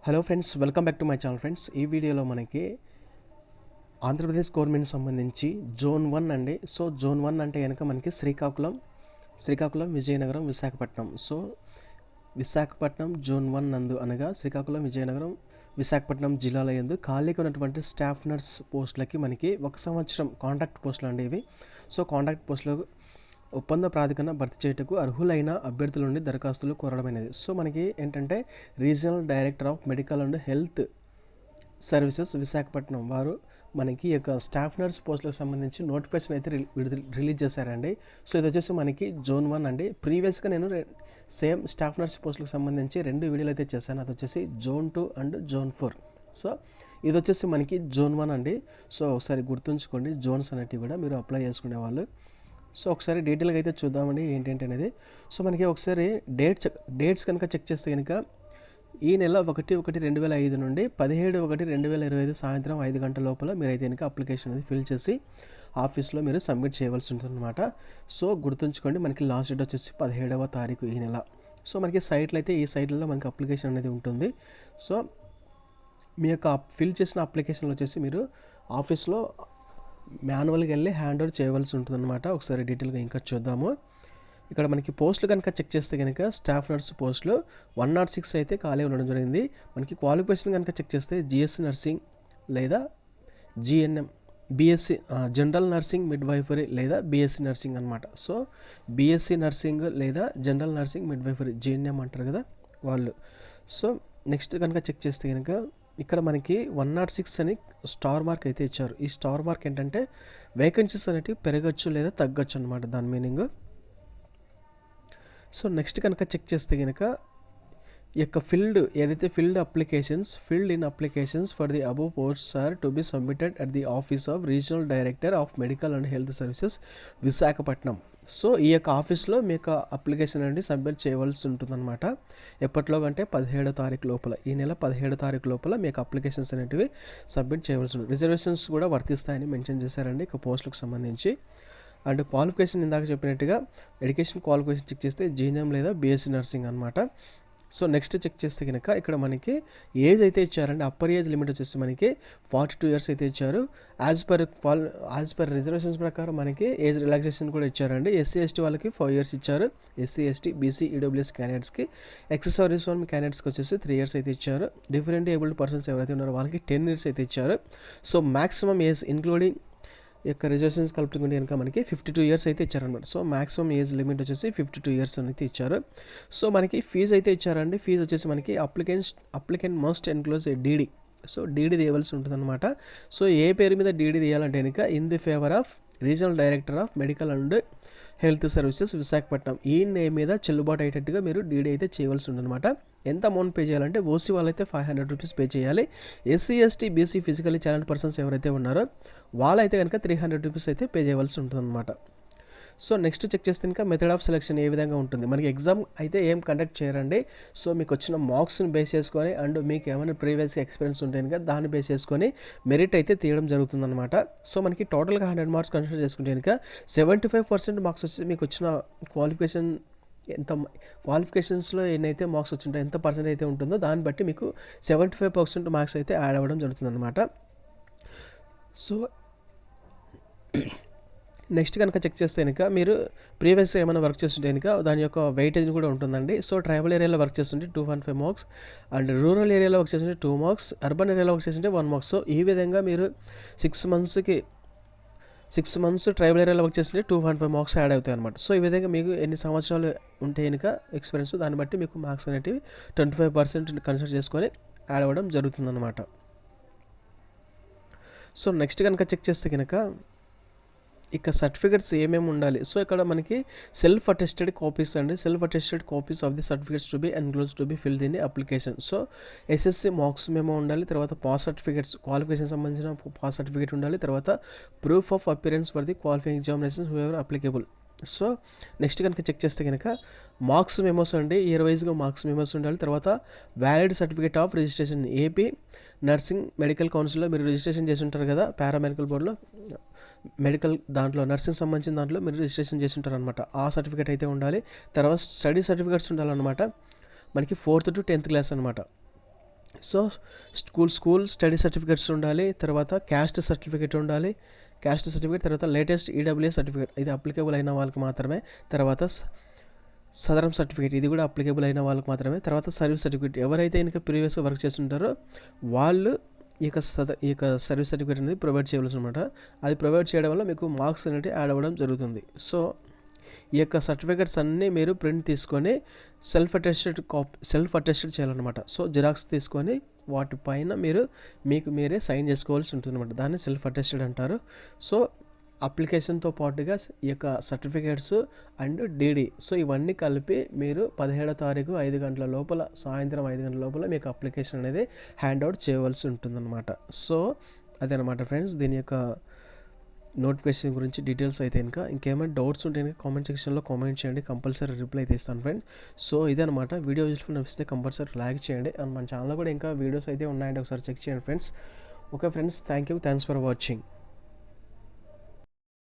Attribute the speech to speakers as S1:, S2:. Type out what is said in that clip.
S1: Hello friends, welcome back to my channel friends. ఈ వీడియోలో మనకి ఆంధ్రప్రదేశ్ గవర్నమెంట్ సంబంధించి జోన్ 1 అండి. సో జోన్ 1 అంటే కనుక మనకి శ్రీకాకుళం, విజయనగరం, విశాఖపట్నం. సో విశాఖపట్నం జోన్ 1 నందు అనగా శ్రీకాకుళం, విజయనగరం, విశాఖపట్నం జిల్లాల యందు ఖాళీగా ఉన్నటువంటి స్టాఫ్ నర్స్ పోస్టులకి మనకి 1 సంవత్సరం కాంట్రాక్ట్ పోస్టులు అండి ఇవి. సో కాంట్రాక్ట్ పోస్టులు ఒప్పంద ప్రాతిపదికన భర్తీ చేయుటకు అర్హులైన అభ్యర్థుల నుండి దరఖాస్తులు కోరడమైనది. సో మనకి ఏంటంటే regional director of medical and health services Visakhapatnam వారు మనకి ఈ యొక్క స్టాఫ్ నర్స్ పోస్టులకు సంబంధించి నోటిఫికేషన్ అయితే రిలీజ్ చేశారండి. సో ఇది వచ్చేసి మనకి జోన్ 1 అండి. ప్రీవియస్గా నేను సేమ్ స్టాఫ్ నర్స్ పోస్టులకు సంబంధించి 2 వీడియోలు అయితే చేశాను. అది వచ్చేసి జోన్ 2 అండ్ జోన్ 4. సో ఇది వచ్చేసి మనకి జోన్ 1 అండి. సో ఒకసారి గుర్తుంచుకోండి, జోన్స్ అనేటివి కూడా మీరు అప్లై చేసుకునే వాళ్ళు. సో ఒకసారి డీటెయిల్గా అయితే చూద్దామండి ఏంటంటే అనేది. సో మనకి ఒకసారి డేట్స్ కనుక చెక్ చేస్తే కనుక ఈ నెల 1/1/2005 నుండి 17/1/2025 సాయంత్రం 5 గంటల లోపల మీరైతే కనుక అప్లికేషన్ అనేది ఫిల్ చేసి ఆఫీస్లో మీరు సబ్మిట్ చేయవలసి ఉంటుందన్నమాట. సో గుర్తుంచుకోండి, మనకి లాస్ట్ డేట్ వచ్చేసి 17వ తారీఖు ఈ నెల. సో మనకి సైట్లు అయితే ఈ సైట్లలో మనకి అప్లికేషన్ అనేది ఉంటుంది. సో మీ యొక్క ఫిల్ చేసిన అప్లికేషన్లో వచ్చేసి మీరు ఆఫీస్లో మాన్యువల్గా వెళ్ళి హ్యాండ్ ఓవర్ చేయవలసి ఉంటుందన్నమాట. ఒకసారి డీటెయిల్గా ఇంకా చూద్దాము. ఇక్కడ మనకి పోస్టులు కనుక చెక్ చేస్తే కనుక స్టాఫ్ నర్స్ పోస్టులు 106 అయితే ఖాళీ ఉండడం జరిగింది. మనకి క్వాలిఫికేషన్ కనుక చెక్ చేస్తే జిఎస్సి నర్సింగ్ లేదా GNM, BSc general nursing midwifery లేదా బిఎస్సి నర్సింగ్ అనమాట. సో బిఎస్సి నర్సింగ్ లేదా జనరల్ నర్సింగ్ మిడ్వైఫరీ జిఎన్ఎం అంటారు కదా వాళ్ళు. సో నెక్స్ట్ కనుక చెక్ చేస్తే కనుక ఇక్కడ మనకి 106 అని స్టార్ మార్క్ అయితే ఇచ్చారు. ఈ స్టార్ మార్క్ ఏంటంటే వేకెన్సీస్ అనేటివి పెరగచ్చు లేదా తగ్గచ్చు అనమాట, దాని మీనింగ్. సో నెక్స్ట్ కనుక చెక్ చేస్తే కనుక ఈ యొక్క filled applications for the above posts are to be submitted at the office of regional director of medical and health services Visakhapatnam. So ఈ యొక్క ఆఫీస్లో మీ యొక్క అప్లికేషన్ అనేది సబ్మిట్ చేయవలసి ఉంటుందన్నమాట. ఎప్పట్లో అంటే 17వ తారీఖు లోపల, ఈ నెల 17వ తారీఖు లోపల మీ యొక్క అప్లికేషన్స్ అనేటివి సబ్మిట్ చేయవలసి ఉంటుంది. రిజర్వేషన్స్ కూడా వర్తిస్తాయని మెన్షన్ చేశారండి ఇక పోస్టులకు సంబంధించి. అండ్ క్వాలిఫికేషన్ ఇందాక చెప్పినట్టుగా ఎడ్యుకేషన్ క్వాలిఫికేషన్ చెక్ చేస్తే జీఎన్ఎం లేదా బీఎస్సీ నర్సింగ్ అనమాట. సో నెక్స్ట్ చెక్ చేస్తే కనుక ఇక్కడ మనకి ఏజ్ అయితే ఇచ్చారండి. అప్పర్ ఏజ్ లిమిట్ వచ్చేసి మనకి 42 ఇయర్స్ అయితే ఇచ్చారు. యాజ్ పర్ రిజర్వేషన్స్ ప్రకారం మనకి ఏజ్ రిలాక్సేషన్ కూడా ఇచ్చారండి. ఎస్సీ ఎస్టీ వాళ్ళకి 5 ఇయర్స్ ఇచ్చారు. ఎస్సీ ఎస్టీ బీసీ ఈడబ్ల్యూఎస్ క్యాండిడేట్స్కి, ఎక్సెస్ సర్వీస్ వన్ క్యాండిడేట్స్కి వచ్చేసి 3 ఇయర్స్ అయితే ఇచ్చారు. డిఫరెంట్ ఏబుల్డ్ పర్సన్స్ ఎవరైతే ఉన్నారో వాళ్ళకి 10 ఇయర్స్ అయితే ఇచ్చారు. సో మ్యాక్సిమం ఏజ్ ఇంక్లూడింగ్ యొక్క రిజర్వేషన్స్ కలుపుకుంటే కనుక మనకి 52 ఇయర్స్ అయితే ఇచ్చారనమాట. సో మ్యాక్సిమం ఏజ్ లిమిట్ వచ్చేసి 52 ఇయర్స్ అయితే ఇచ్చారు. సో మనకి ఫీజు అయితే ఇచ్చారండి. ఫీజు వచ్చేసి మనకి applicant must enclose DD. So DD తీయవలసి ఉంటుందన్నమాట. సో ఏ పేరు మీద డీడీ తీయాలంటే కనుక in the favour of regional director of medical and health services Visakhapatnam, ఈ నేమ్ మీద చెల్లుబాటు అయ్యేటట్టుగా మీరు డీడీ అయితే చేయవలసి ఉందన్నమాట. ఎంత అమౌంట్ పే చేయాలంటే ఓసీ వాళ్ళైతే 500 రూపీస్ పే చేయాలి. SC ST BC physically challenged persons ఎవరైతే ఉన్నారో వాళ్ళైతే కనుక 300 రూపీస్ అయితే పే చేయవలసి ఉంటుందన్నమాట. సో నెక్స్ట్ చెక్ చేస్తే ఇంకా మెథడ్ ఆఫ్ సెలెక్షన్ ఏ విధంగా ఉంటుంది. మనకి ఎగ్జామ్ అయితే ఏం కండక్ట్ చేయరండి. సో మీకు వచ్చిన మార్క్స్ని బేస్ చేసుకొని అండ్ మీకు ఏమైనా ప్రీవియస్గా ఎక్స్పీరియన్స్ ఉంటే కనుక దాన్ని బేస్ చేసుకొని మెరిట్ అయితే తీయడం జరుగుతుందన్నమాట. సో మనకి టోటల్గా 100 మార్క్స్ కన్సిడర్ చేసుకుంటే కనుక 75% మార్క్స్ వచ్చి మీకు వచ్చిన క్వాలిఫికేషన్స్లో ఎన్నైతే మార్క్స్ వచ్చింటాయో ఎంత పర్సెంట్ అయితే ఉంటుందో దాన్ని బట్టి మీకు 75% మార్క్స్ అయితే యాడ్ అవ్వడం జరుగుతుందన్నమాట. సో నెక్స్ట్ కనుక చెక్ చేస్తే కనుక మీరు ప్రీవియస్గా ఏమైనా వర్క్ చేస్తుంటే కనుక దాని యొక్క వెయిటేజ్ కూడా ఉంటుందండి. సో ట్రైబల్ ఏరియాలో వర్క్ చేస్తుంటే 2.5 మార్క్స్, అండ్ రూరల్ ఏరియాలో వర్క్ చేస్తుంటే 2 మార్క్స్, అర్బన్ ఏరియాలో వర్క్ చేస్తుంటే 1 మార్క్స్. సో ఈ విధంగా మీరు 6 మంత్స్ ట్రైబల్ ఏరియాలో వర్క్ చేస్తుంటే 2.5 మార్క్స్ యాడ్ అవుతాయి అనమాట. సో ఈ విధంగా మీకు ఎన్ని సంవత్సరాలు ఉంటే కనుక ఎక్స్పీరియన్స్ దాన్ని బట్టి మీకు మార్క్స్ అనేటివి 25% కన్సిడర్ చేసుకొని యాడ్ అవ్వడం జరుగుతుందన్నమాట. సో నెక్స్ట్ కనుక చెక్ చేస్తే కనుక ఇక సర్టిఫికేట్స్ ఏమేమి ఉండాలి. సో ఇక్కడ మనకి self attested copies of the certificates to be enclose to be filled in application. So SSC marks memo ఉండాలి, తర్వాత పాస్ సర్టిఫికేట్స్ క్వాలిఫికేషన్ సంబంధించిన పాస్ సర్టిఫికేట్ ఉండాలి, తర్వాత proof of appearance for the qualifying examinations who ever applicable. So next కనుక check చేస్తే కనుక marks memos అండి, year వైజ్గా మార్క్స్ మెమోస్ ఉండాలి. తర్వాత valid certificate of registration, AP nursing medical కౌన్సిల్లో మీరు రిజిస్ట్రేషన్ చేసి ఉంటారు కదా, పారామెడికల్ బోర్డులో మెడికల్ దాంట్లో నర్సింగ్ సంబంధించిన దాంట్లో మీరు రిజిస్ట్రేషన్ చేసి ఉంటారు అనమాట. ఆ సర్టిఫికేట్ అయితే ఉండాలి. తర్వాత స్టడీ సర్టిఫికేట్స్ ఉండాలన్నమాట. మనకి 4th to 10th క్లాస్ అనమాట. సో స్కూల్ స్టడీ సర్టిఫికేట్స్ ఉండాలి, తర్వాత క్యాస్ట్ సర్టిఫికేట్ ఉండాలి, క్యాస్ట్ సర్టిఫికేట్, తర్వాత లేటెస్ట్ ఈడబ్ల్యూఎస్ సర్టిఫికేట్, ఇది అప్లికేబుల్ అయిన వాళ్ళకి మాత్రమే. తర్వాత సదరం సర్టిఫికేట్, ఇది కూడా అప్లికేబుల్ అయిన వాళ్ళకి మాత్రమే. తర్వాత సర్వీస్ సర్టిఫికేట్, ఎవరైతే ఇంకా ప్రీవియస్గా వర్క్ చేస్తుంటారో వాళ్ళు ఈ యొక్క సర్వీస్ సర్టిఫికేట్ అనేది ప్రొవైడ్ చేయవలసి అనమాట. అది ప్రొవైడ్ చేయడం వల్ల మీకు మార్క్స్ అనేవి యాడ్ అవ్వడం జరుగుతుంది. సో ఈ యొక్క సర్టిఫికేట్స్ అన్నీ మీరు ప్రింట్ తీసుకొని సెల్ఫ్ అటెస్టెడ్ చేయాలన్నమాట. సో జిరాక్స్ తీసుకొని వాటిపైన మీకు మీరే సైన్ చేసుకోవాల్సి ఉంటుంది అనమాట. దాన్ని సెల్ఫ్ అటెస్టెడ్ అంటారు. సో అప్లికేషన్తో పాటుగా ఈ యొక్క సర్టిఫికేట్స్ అండ్ డీడీ, సో ఇవన్నీ కలిపి మీరు 17వ తారీఖు 5 గంటల లోపల, సాయంత్రం 5 గంటల లోపల మీకు అప్లికేషన్ అనేది హ్యాండ్ అవుట్ చేయవలసి ఉంటుందన్నమాట. సో అదనమాట ఫ్రెండ్స్, దీని యొక్క నోటిఫికేషన్ గురించి డీటెయిల్స్ అయితే ఇంకేమైనా డౌట్స్ ఉంటే కామెంట్ సెక్షన్లో కామెంట్ చేయండి, కంపల్సరీ రిప్లై అయితే ఇస్తాను ఫ్రెండ్. సో ఇదనమాట, వీడియో యూస్ఫుల్ అనిపిస్తే కంపల్సరీ లైక్ చేయండి. అండ్ మన ఛానల్లో కూడా ఇంకా వీడియోస్ అయితే ఉన్నాయండి, ఒకసారి చెక్ చేయండి friends. Okay friends, thanks for watching.